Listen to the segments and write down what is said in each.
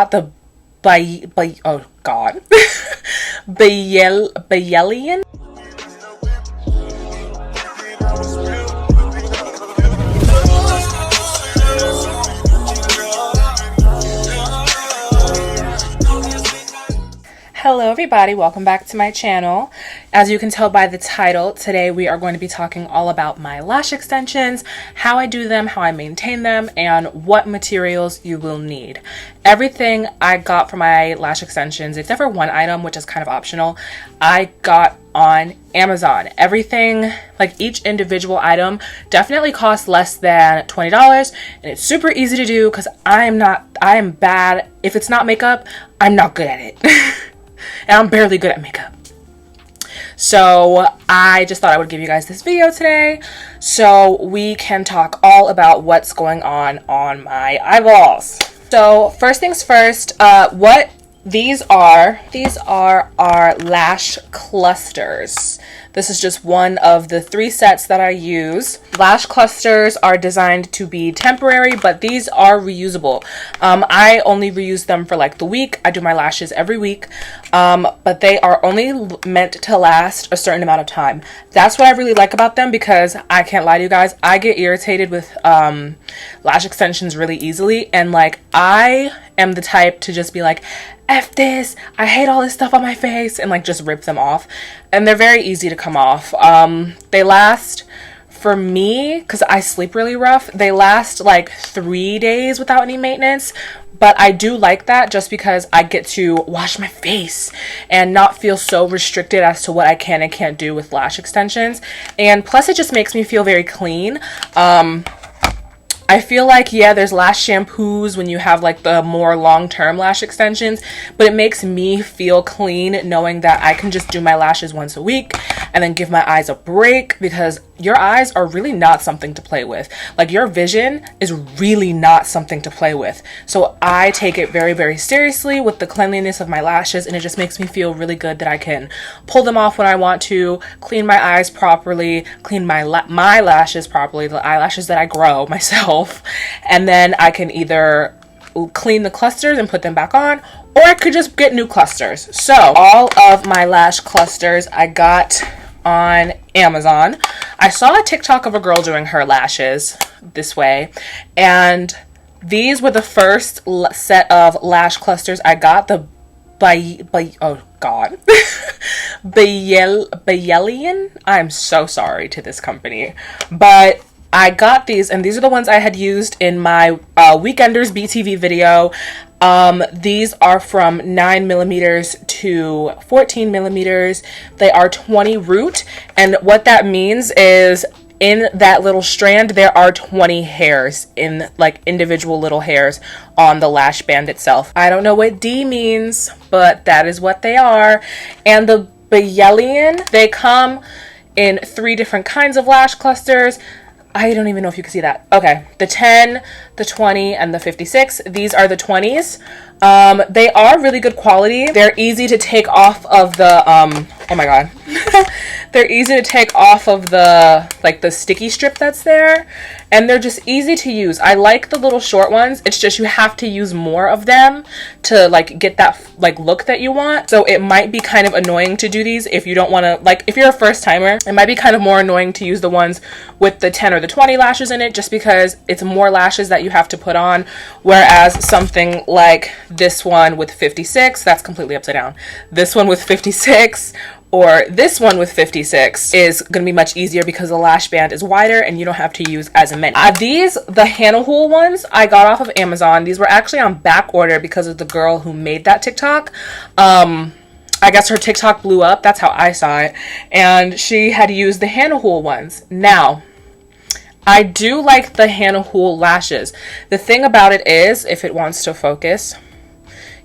the oh god Bayelian. Hello everybody, welcome back to my channel. As you can tell by the title, today we are going to be talking all about my lash extensions, how I do them, how I maintain them, and what materials you will need. Everything I got for my lash extensions, except for one item, which is kind of optional, I got on Amazon. Everything, like each individual item, definitely costs less than $20, and it's super easy to do because I am bad. If it's not makeup, I'm not good at it. And I'm barely good at makeup. So I just thought I would give you guys this video today so we can talk all about what's going on my eyeballs. So first things first, what these are our lash clusters. This is just one of the 3 sets that I use. Lash clusters are designed to be temporary, but these are reusable. I only reuse them for like the week. I do my lashes every week, but they are only meant to last a certain amount of time. That's what I really like about them, because I can't lie to you guys, I get irritated with lash extensions really easily, and like I am the type to just be like, F this, I hate all this stuff on my face, and like just rip them off. And they're very easy to come off. They last, for me, because I sleep really rough, they last like 3 days without any maintenance. But I do like that just because I get to wash my face and not feel so restricted as to what I can and can't do with lash extensions. And plus it just makes me feel very clean. I feel like, yeah, there's lash shampoos when you have like the more long-term lash extensions, but it makes me feel clean knowing that I can just do my lashes once a week and then give my eyes a break, because your eyes are really not something to play with. Like, your vision is really not something to play with. So I take it very, very seriously with the cleanliness of my lashes, and it just makes me feel really good that I can pull them off when I want to, clean my eyes properly, clean my lashes properly, the eyelashes that I grow myself, and then I can either clean the clusters and put them back on, or I could just get new clusters. So all of my lash clusters I got on Amazon. I saw a TikTok of a girl doing her lashes this way, and these were the first set of lash clusters I got. The oh god Bayelian. I'm so sorry to this company, but I got these, and these are the ones I had used in my Weekenders BTV video. These are from 9mm to 14mm. They are 20 root, and what that means is in that little strand there are 20 hairs, in like individual little hairs on the lash band itself. I don't know what D means, but that is what they are. And the Bayelian, they come in 3 different kinds of lash clusters. I don't even know if you can see that. Okay, the 10, the 20, and the 56. These are the 20s. They are really good quality. They're easy to take off of the, oh my god. They're easy to take off of the, like the sticky strip that's there. And they're just easy to use. I like the little short ones. It's just you have to use more of them to like get that like look that you want. So it might be kind of annoying to do these if you don't want to, like if you're a first timer, it might be kind of more annoying to use the ones with the 10 or the 20 lashes in it, just because it's more lashes that you have to put on. Whereas something like this one with 56, that's completely upside down. This one with 56, or this one with 56 is going to be much easier because the lash band is wider and you don't have to use as many. These, the Hannahul ones, I got off of Amazon. These were actually on back order because of the girl who made that TikTok. I guess her TikTok blew up. That's how I saw it. And she had used the Hannahul ones. Now, I do like the Hannahul lashes. The thing about it is, if it wants to focus,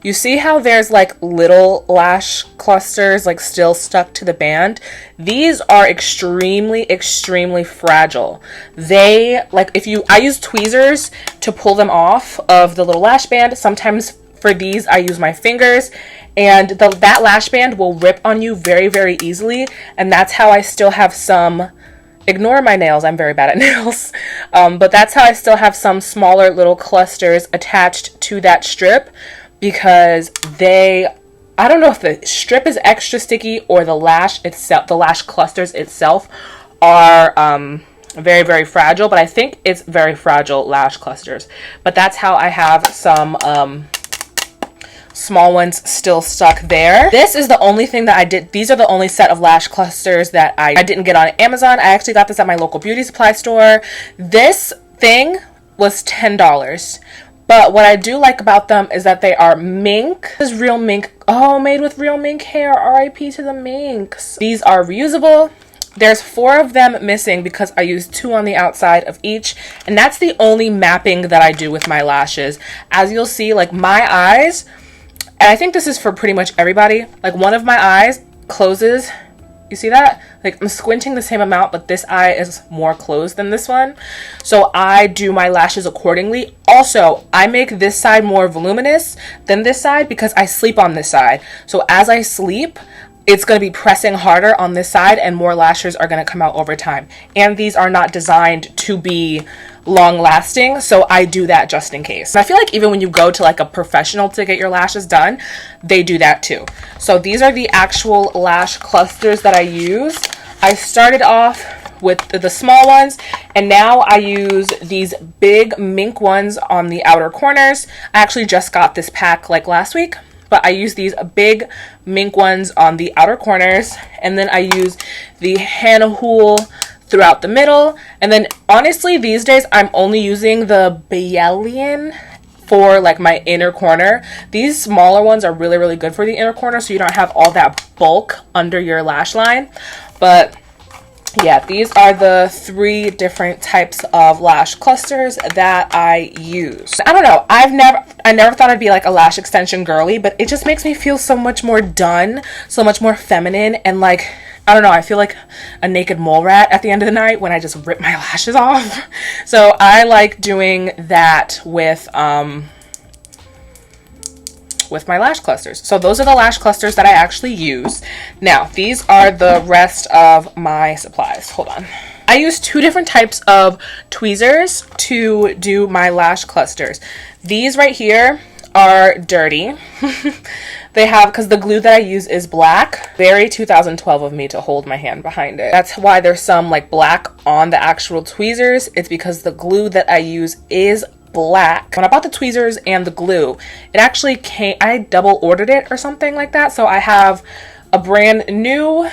you see how there's like little lash clusters like still stuck to the band? These are extremely, extremely fragile. They, like, I use tweezers to pull them off of the little lash band. Sometimes for these I use my fingers, and that lash band will rip on you very, very easily. And that's how I still have some, ignore my nails, I'm very bad at nails, but that's how I still have some smaller little clusters attached to that strip. because I don't know if the strip is extra sticky or the lash itself, the lash clusters itself are very, very fragile, but I think it's very fragile lash clusters. But that's how I have some small ones still stuck there. This is the only thing that I did. These are the only set of lash clusters that I didn't get on Amazon. I actually got this at my local beauty supply store. This thing was $10. But what I do like about them is that they are mink. This is real mink. Oh, made with real mink hair. RIP to the minks. These are reusable. There's 4 of them missing because I used 2 on the outside of each. And that's the only mapping that I do with my lashes. As you'll see, like my eyes, and I think this is for pretty much everybody, like one of my eyes closes. You see that? Like I'm squinting the same amount, but this eye is more closed than this one. So I do my lashes accordingly. Also, I make this side more voluminous than this side because I sleep on this side. So as I sleep, it's going to be pressing harder on this side and more lashes are going to come out over time. And these are not designed to be long lasting, so I do that just in case. And I feel like even when you go to like a professional to get your lashes done, they do that too. So these are the actual lash clusters that I use. I started off with the small ones, and now I use these big mink ones on the outer corners. I actually just got this pack like last week, but I use these big mink ones on the outer corners, and then I use the Hannah Hool throughout the middle. And then honestly these days I'm only using the Bayelian for like my inner corner. These smaller ones are really, really good for the inner corner, so you don't have all that bulk under your lash line. But yeah, these are the 3 different types of lash clusters that I use. I don't know, I never thought I'd be like a lash extension girly, but it just makes me feel so much more done, so much more feminine, and like, I don't know, I feel like a naked mole rat at the end of the night when I just rip my lashes off. So I like doing that with my lash clusters. So those are the lash clusters that I actually use. Now, these are the rest of my supplies. Hold on. I use 2 different types of tweezers to do my lash clusters. These right here are dirty. They have, because the glue that I use is black. Very 2012 of me to hold my hand behind it. That's why there's some like black on the actual tweezers. It's because the glue that I use is black. When I bought the tweezers and the glue, it actually came, I double ordered it or something like that. So I have a brand new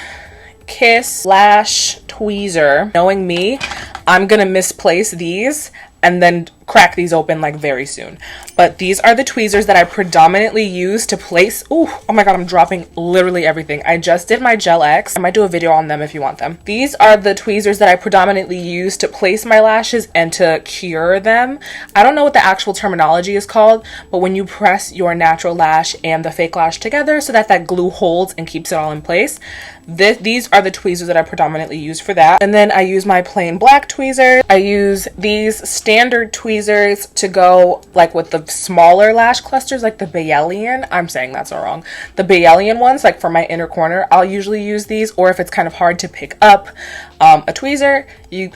Kiss Lash tweezer. Knowing me, I'm gonna misplace these and then crack these open like very soon. But these are the tweezers that I predominantly use to place. Ooh, oh my god, I'm dropping literally everything. I just did my Gel X. I might do a video on them if you want them. These are the tweezers that I predominantly use to place my lashes and to cure them. I don't know what the actual terminology is called, but when you press your natural lash and the fake lash together so that that glue holds and keeps it all in place, these are the tweezers that I predominantly use for that. And then I use my plain black tweezers. I use these standard tweezers to go like with the smaller lash clusters, like the Bayelian. I'm saying that's all wrong. The Bayelian ones, like for my inner corner, I'll usually use these. Or if it's kind of hard to pick up a tweezer,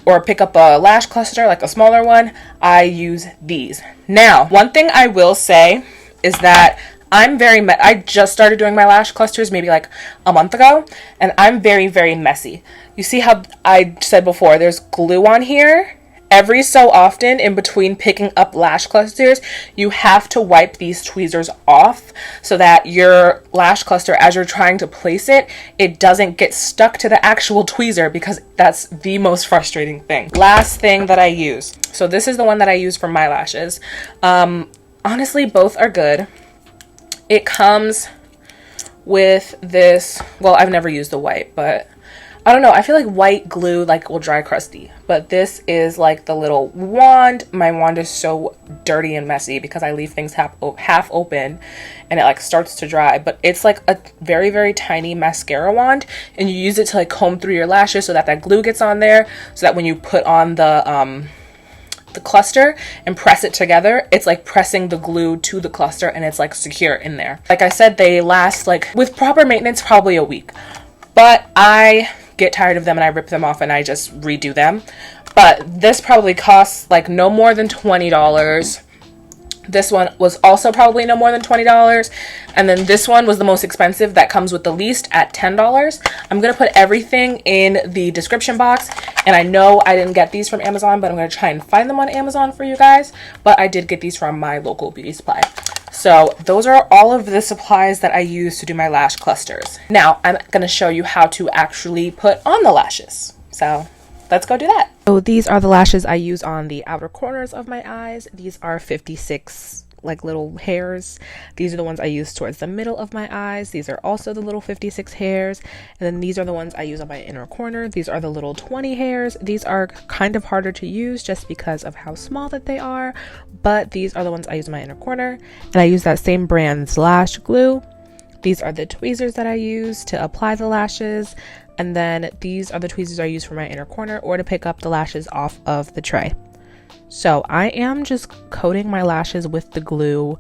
or pick up a lash cluster, like a smaller one, I use these. Now, one thing I will say is that I just started doing my lash clusters maybe like a month ago, and I'm very, very messy. You see how I said before, there's glue on here. Every so often in between picking up lash clusters, you have to wipe these tweezers off so that your lash cluster, as you're trying to place it, it doesn't get stuck to the actual tweezer, because that's the most frustrating thing. Last thing that I use. So this is the one that I use for my lashes. Honestly, both are good. It comes with this, well, I've never used the white, but I don't know, I feel like white glue like will dry crusty, but this is like the little wand. My wand is so dirty and messy because I leave things half open and it like starts to dry, but it's like a very, very tiny mascara wand, and you use it to like comb through your lashes so that that glue gets on there, so that when you put on the cluster and press it together, it's like pressing the glue to the cluster and it's like secure in there. Like I said, they last, like with proper maintenance, probably a week, but I get tired of them and I rip them off and I just redo them. But this probably costs like no more than $20. This one was also probably no more than $20. And then this one was the most expensive, that comes with the least, at $10. I'm going to put everything in the description box. And I know I didn't get these from Amazon, but I'm going to try and find them on Amazon for you guys. But I did get these from my local beauty supply. So those are all of the supplies that I use to do my lash clusters. Now I'm going to show you how to actually put on the lashes. So let's go do that. So these are the lashes I use on the outer corners of my eyes. These are 56 like little hairs. These are the ones I use towards the middle of my eyes. These are also the little 56 hairs. And then these are the ones I use on my inner corner. These are the little 20 hairs. These are kind of harder to use just because of how small that they are, but these are the ones I use in my inner corner. And I use that same brand's lash glue. These are the tweezers that I use to apply the lashes. And then these are the tweezers I use for my inner corner or to pick up the lashes off of the tray. So I am just coating my lashes with the glue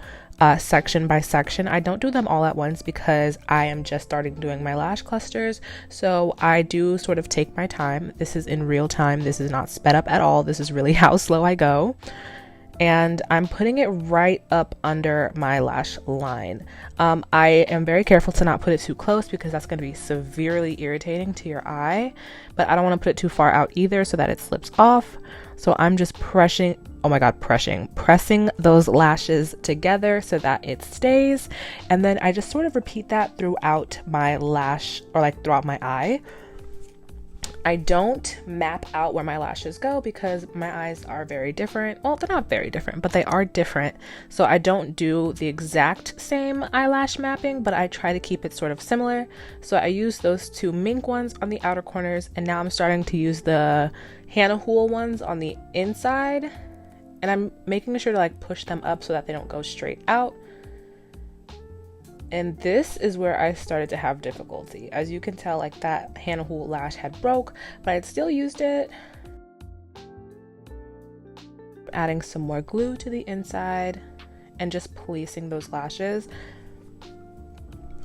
section by section. I don't do them all at once because I am just starting doing my lash clusters. So I do sort of take my time. This is in real time. This is not sped up at all. This is really how slow I go. And I'm putting it right up under my lash line. I am very careful to not put it too close because that's going to be severely irritating to your eye, but I don't want to put it too far out either so that it slips off. So I'm just pressing those lashes together so that it stays. And then I just sort of repeat that throughout my lash, or like throughout my eye. I don't map out where my lashes go because my eyes are very different. Well, they're not very different, but they are different. So I don't do the exact same eyelash mapping, but I try to keep it sort of similar. So I use those two mink ones on the outer corners, and now I'm starting to use the Hannah Hool ones on the inside. And I'm making sure to like push them up so that they don't go straight out. And this is where I started to have difficulty. As you can tell, like that Hannah Hool lash had broke, but I'd still used it. Adding some more glue to the inside and just policing those lashes.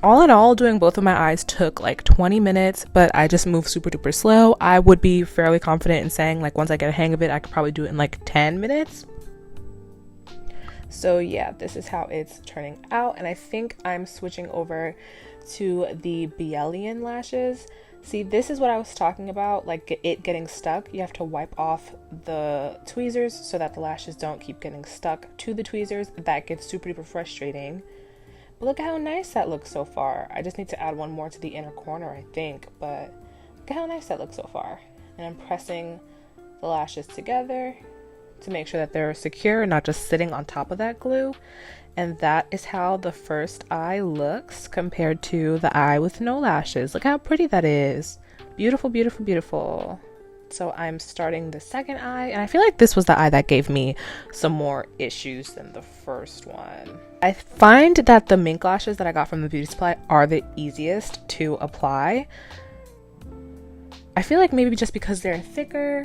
All in all, doing both of my eyes took like 20 minutes, but I just moved super duper slow. I would be fairly confident in saying like once I get a hang of it, I could probably do it in like 10 minutes. So yeah, this is how it's turning out. And I think I'm switching over to the Bielian lashes. See, this is what I was talking about, like it getting stuck. You have to wipe off the tweezers so that the lashes don't keep getting stuck to the tweezers. That gets super duper frustrating. But look at how nice that looks so far. I just need to add one more to the inner corner, I think. But look at how nice that looks so far. And I'm pressing the lashes together to make sure that they're secure and not just sitting on top of that glue. And that is how the first eye looks compared to the eye with no lashes. Look how pretty that is. Beautiful, beautiful, beautiful. So I'm starting the second eye, and I feel like this was the eye that gave me some more issues than the first one. I find that the mink lashes that I got from the beauty supply are the easiest to apply. I feel like maybe just because they're thicker,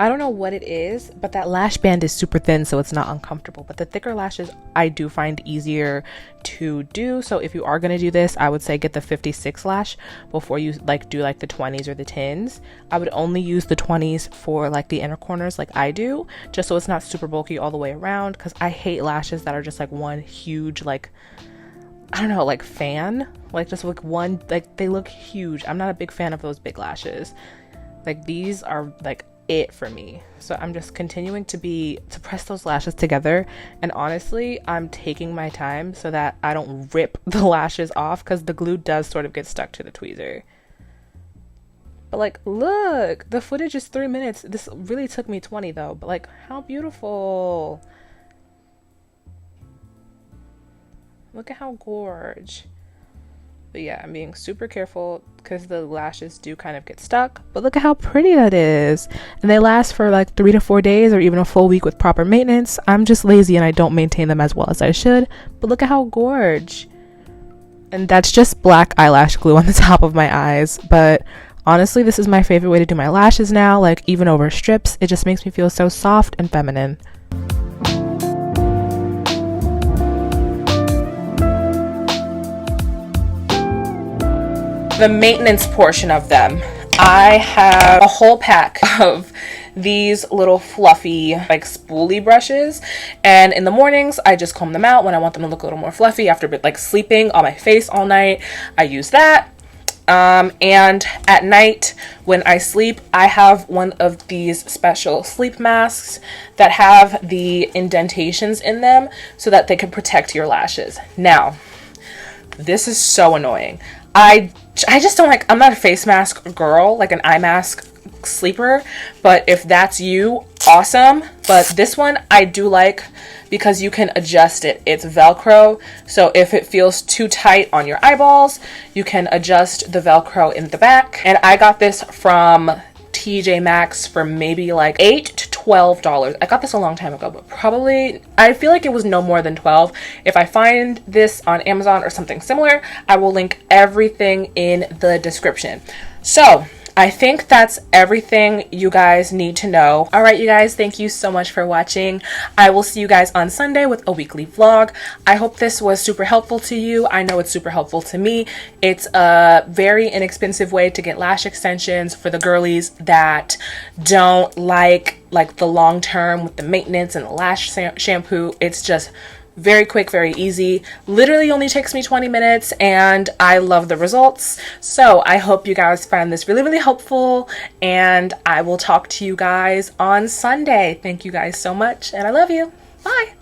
I don't know what it is, but that lash band is super thin, so it's not uncomfortable. But the thicker lashes I do find easier to do. So if you are going to do this, I would say get the 56 lash before you like do like the 20s or the 10s. I would only use the 20s for like the inner corners like I do, just so it's not super bulky all the way around, because I hate lashes that are just like one huge like, I don't know, like fan, like just like one, like they look huge. I'm not a big fan of those big lashes. Like these are like it for me. So I'm just continuing to press those lashes together, and honestly I'm taking my time so that I don't rip the lashes off, because the glue does sort of get stuck to the tweezer. But like, look, the footage is 3 minutes. This really took me 20 though, but like how beautiful. Look at how gorge. But yeah, I'm being super careful because the lashes do kind of get stuck. But look at how pretty that is. And they last for like 3 to 4 days or even a full week with proper maintenance. I'm just lazy and I don't maintain them as well as I should. But look at how gorge. And that's just black eyelash glue on the top of my eyes. But honestly, this is my favorite way to do my lashes now. Like even over strips, it just makes me feel so soft and feminine. The maintenance portion of them, I have a whole pack of these little fluffy like spoolie brushes, and in the mornings I just comb them out when I want them to look a little more fluffy after like sleeping on my face all night. I use that. And at night when I sleep, I have one of these special sleep masks that have the indentations in them so that they can protect your lashes. Now, this is so annoying. I just don't like, I'm not a face mask girl, like an eye mask sleeper, but if that's you, awesome. But this one I do like because you can adjust it. It's Velcro, so if it feels too tight on your eyeballs, you can adjust the Velcro in the back. And I got this from TJ Maxx for maybe like $8 to $12. I got this a long time ago, but probably, I feel like it was no more than 12. If I find this on Amazon or something similar, I will link everything in the description. So I think that's everything you guys need to know. All right, you guys, thank you so much for watching. I will see you guys on Sunday with a weekly vlog. I hope this was super helpful to you. I know it's super helpful to me. It's a very inexpensive way to get lash extensions for the girlies that don't like the long term with the maintenance and the lash shampoo. It's just very quick, very easy. Literally only takes me 20 minutes and I love the results. So I hope you guys find this really, really helpful, and I will talk to you guys on Sunday. Thank you guys so much and I love you. Bye.